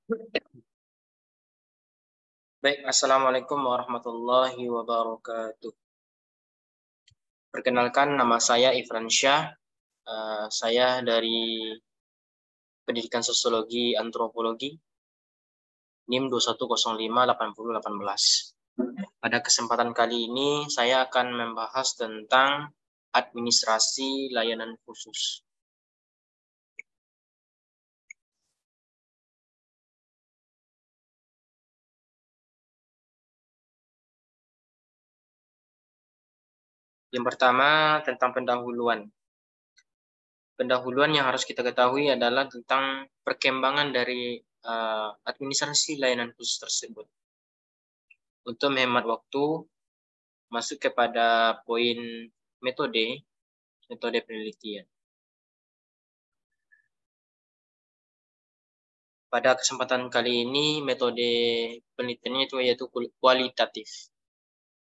Baik, Assalamualaikum warahmatullahi wabarakatuh. Perkenalkan, nama saya Ifran Syah. Saya dari Pendidikan Sosiologi Antropologi, NIM 21058018. Pada kesempatan kali ini, saya akan membahas tentang administrasi layanan khusus. Yang pertama, tentang pendahuluan. Pendahuluan yang harus kita ketahui adalah tentang perkembangan dari administrasi layanan khusus tersebut. Untuk menghemat waktu, masuk kepada poin metode penelitian. Pada kesempatan kali ini, metode penelitiannya itu yaitu kualitatif,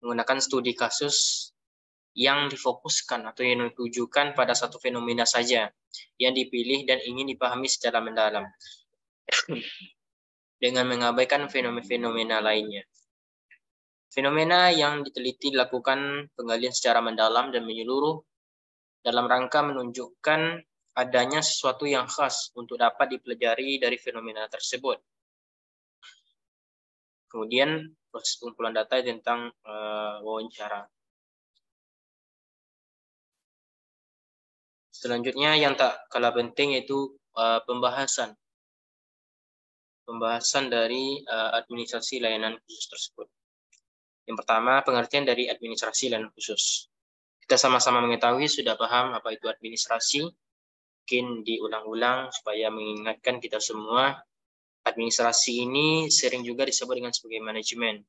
menggunakan studi kasus yang difokuskan atau yang ditujukan pada satu fenomena saja yang dipilih dan ingin dipahami secara mendalam, dengan mengabaikan fenomena lainnya. Fenomena yang diteliti dilakukan penggalian secara mendalam dan menyeluruh dalam rangka menunjukkan adanya sesuatu yang khas untuk dapat dipelajari dari fenomena tersebut. Kemudian proses pengumpulan data tentang wawancara. Selanjutnya yang tak kalah penting yaitu pembahasan dari administrasi layanan khusus tersebut. Yang pertama, pengertian dari administrasi layanan khusus. Kita sama-sama mengetahui, sudah paham apa itu administrasi. Mungkin diulang-ulang supaya mengingatkan kita semua. Administrasi ini sering juga disebut dengan sebagai manajemen.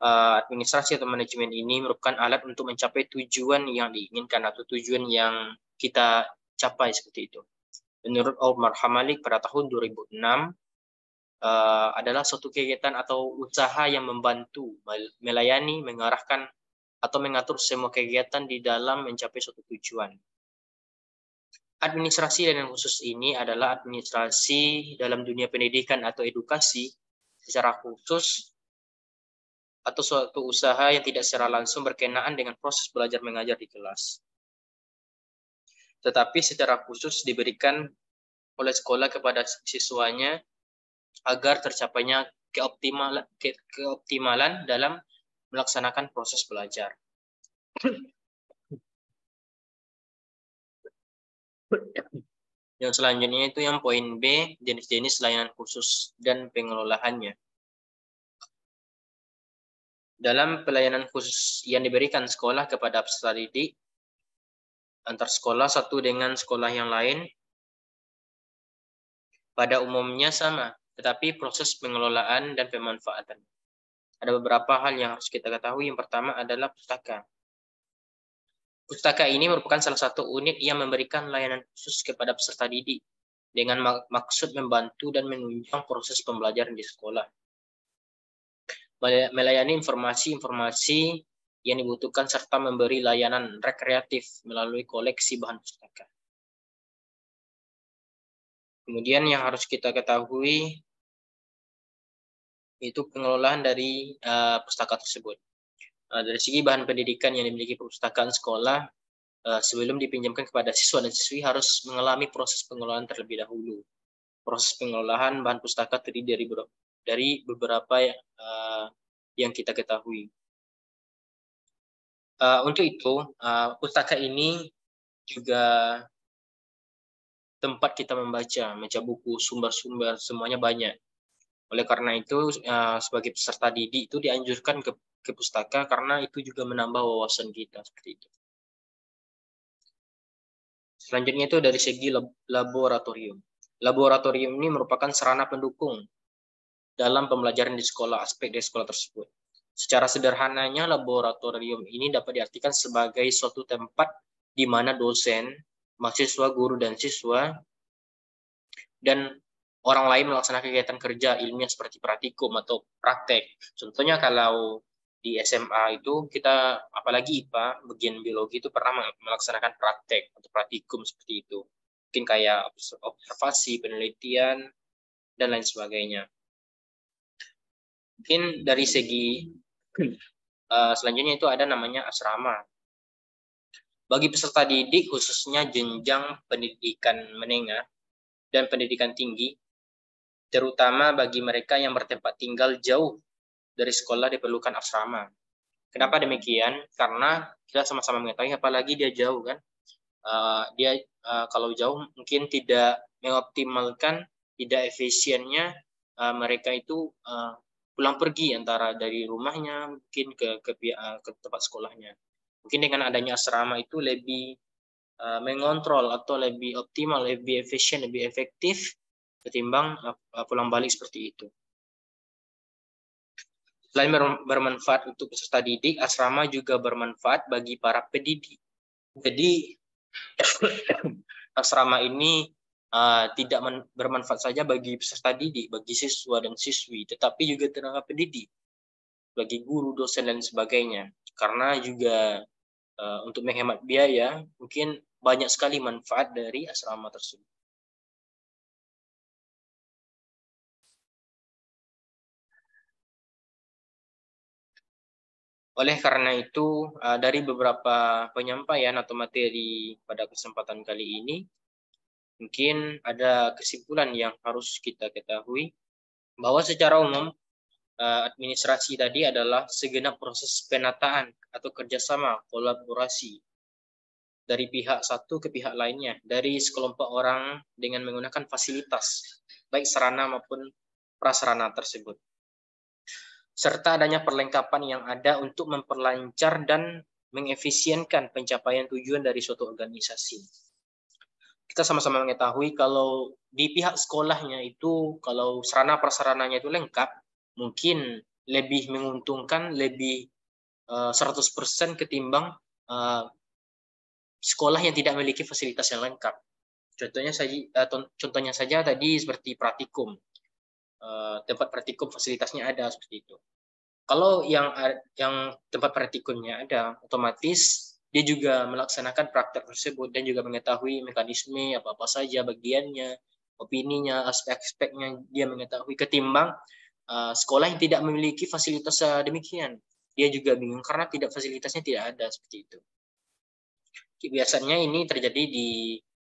Administrasi atau manajemen ini merupakan alat untuk mencapai tujuan yang diinginkan atau tujuan yang kita capai seperti itu. Menurut Omar Hamalik pada tahun 2006, adalah suatu kegiatan atau usaha yang membantu, melayani, mengarahkan, atau mengatur semua kegiatan di dalam mencapai suatu tujuan. Administrasi layanan khusus ini adalah administrasi dalam dunia pendidikan atau edukasi secara khusus atau suatu usaha yang tidak secara langsung berkenaan dengan proses belajar mengajar di kelas, tetapi secara khusus diberikan oleh sekolah kepada siswanya agar tercapainya keoptimalan dalam melaksanakan proses belajar. Yang selanjutnya itu yang poin B, jenis-jenis layanan khusus dan pengelolaannya. Dalam pelayanan khusus yang diberikan sekolah kepada peserta didik, antar sekolah satu dengan sekolah yang lain pada umumnya sama, tetapi proses pengelolaan dan pemanfaatan. Ada beberapa hal yang harus kita ketahui. Yang pertama adalah pustaka. Pustaka ini merupakan salah satu unit yang memberikan layanan khusus kepada peserta didik dengan maksud membantu dan menunjang proses pembelajaran di sekolah. Melayani informasi-informasi yang dibutuhkan serta memberi layanan rekreatif melalui koleksi bahan pustaka. Kemudian yang harus kita ketahui itu pengelolaan dari pustaka tersebut. Dari segi bahan pendidikan yang dimiliki perpustakaan sekolah, sebelum dipinjamkan kepada siswa dan siswi harus mengalami proses pengelolaan terlebih dahulu. Proses pengelolaan bahan pustaka terdiri dari beberapa yang kita ketahui. Untuk itu, pustaka ini juga tempat kita membaca buku, sumber-sumber, semuanya banyak. Oleh karena itu, sebagai peserta didik itu dianjurkan ke pustaka karena itu juga menambah wawasan kita seperti itu. Selanjutnya itu dari segi laboratorium. Laboratorium ini merupakan sarana pendukung dalam pembelajaran di sekolah, aspek di sekolah tersebut. Secara sederhananya, laboratorium ini dapat diartikan sebagai suatu tempat di mana dosen, mahasiswa, guru, dan siswa, dan orang lain melaksanakan kegiatan kerja ilmiah seperti praktikum atau praktek. Contohnya kalau di SMA itu kita, apalagi IPA, bagian biologi itu pernah melaksanakan praktek atau praktikum seperti itu. Mungkin kayak observasi, penelitian, dan lain sebagainya. Mungkin dari segi selanjutnya itu ada namanya asrama. Bagi peserta didik khususnya jenjang pendidikan menengah dan pendidikan tinggi, terutama bagi mereka yang bertempat tinggal jauh dari sekolah diperlukan asrama. Kenapa demikian? Karena kita sama-sama mengetahui apalagi dia jauh kan. Dia kalau jauh mungkin tidak mengoptimalkan, tidak efisiennya mereka itu pulang pergi antara dari rumahnya mungkin ke tempat sekolahnya. Mungkin dengan adanya asrama itu lebih mengontrol atau lebih optimal, lebih efisien, lebih efektif ketimbang pulang balik seperti itu. Selain bermanfaat untuk peserta didik, asrama juga bermanfaat bagi para pendidik. Jadi asrama ini tidak bermanfaat saja bagi peserta didik, bagi siswa dan siswi, tetapi juga tenaga pendidik, bagi guru, dosen, dan sebagainya. Karena juga untuk menghemat biaya, mungkin banyak sekali manfaat dari asrama tersebut. Oleh karena itu, dari beberapa penyampaian atau materi pada kesempatan kali ini, mungkin ada kesimpulan yang harus kita ketahui, bahwa secara umum, administrasi tadi adalah segenap proses penataan atau kerjasama kolaborasi dari pihak satu ke pihak lainnya, dari sekelompok orang dengan menggunakan fasilitas, baik sarana maupun prasarana tersebut, serta adanya perlengkapan yang ada untuk memperlancar dan mengefisienkan pencapaian tujuan dari suatu organisasi. Kita sama-sama mengetahui kalau di pihak sekolahnya itu, kalau sarana prasarananya itu lengkap, mungkin lebih menguntungkan, lebih 100% ketimbang sekolah yang tidak memiliki fasilitas yang lengkap. Contohnya saja tadi seperti praktikum, tempat praktikum fasilitasnya ada seperti itu. Kalau yang tempat praktikumnya ada, otomatis dia juga melaksanakan praktek tersebut dan juga mengetahui mekanisme apa-apa saja bagiannya, opininya, aspek-aspeknya dia mengetahui, ketimbang sekolah yang tidak memiliki fasilitas demikian. Dia juga bingung karena fasilitasnya tidak ada seperti itu. Biasanya ini terjadi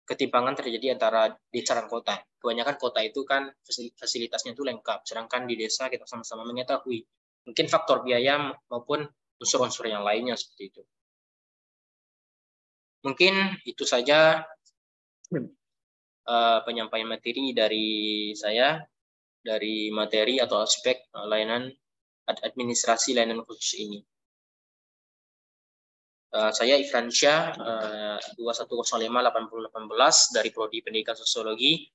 ketimpangan terjadi antara desa dan kota. Kebanyakan kota itu kan fasilitasnya itu lengkap, sedangkan di desa kita sama-sama mengetahui mungkin faktor biaya maupun unsur-unsur yang lainnya seperti itu. Mungkin itu saja penyampaian materi dari saya, dari materi atau aspek layanan administrasi layanan khusus ini. Saya Ifran Syah, 2105-8018 dari Prodi Pendidikan Sosiologi.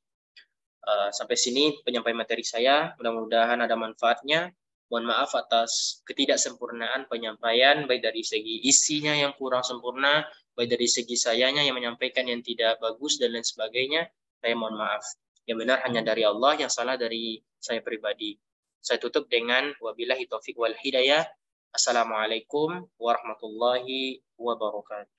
Sampai sini penyampaian materi saya, mudah-mudahan ada manfaatnya. Mohon maaf atas ketidaksempurnaan penyampaian, baik dari segi isinya yang kurang sempurna, baik dari segi sayanya yang menyampaikan yang tidak bagus, dan lain sebagainya. Saya mohon maaf. Yang benar hanya dari Allah, yang salah dari saya pribadi. Saya tutup dengan wabillahi taufiq wal hidayah. Assalamualaikum warahmatullahi wabarakatuh.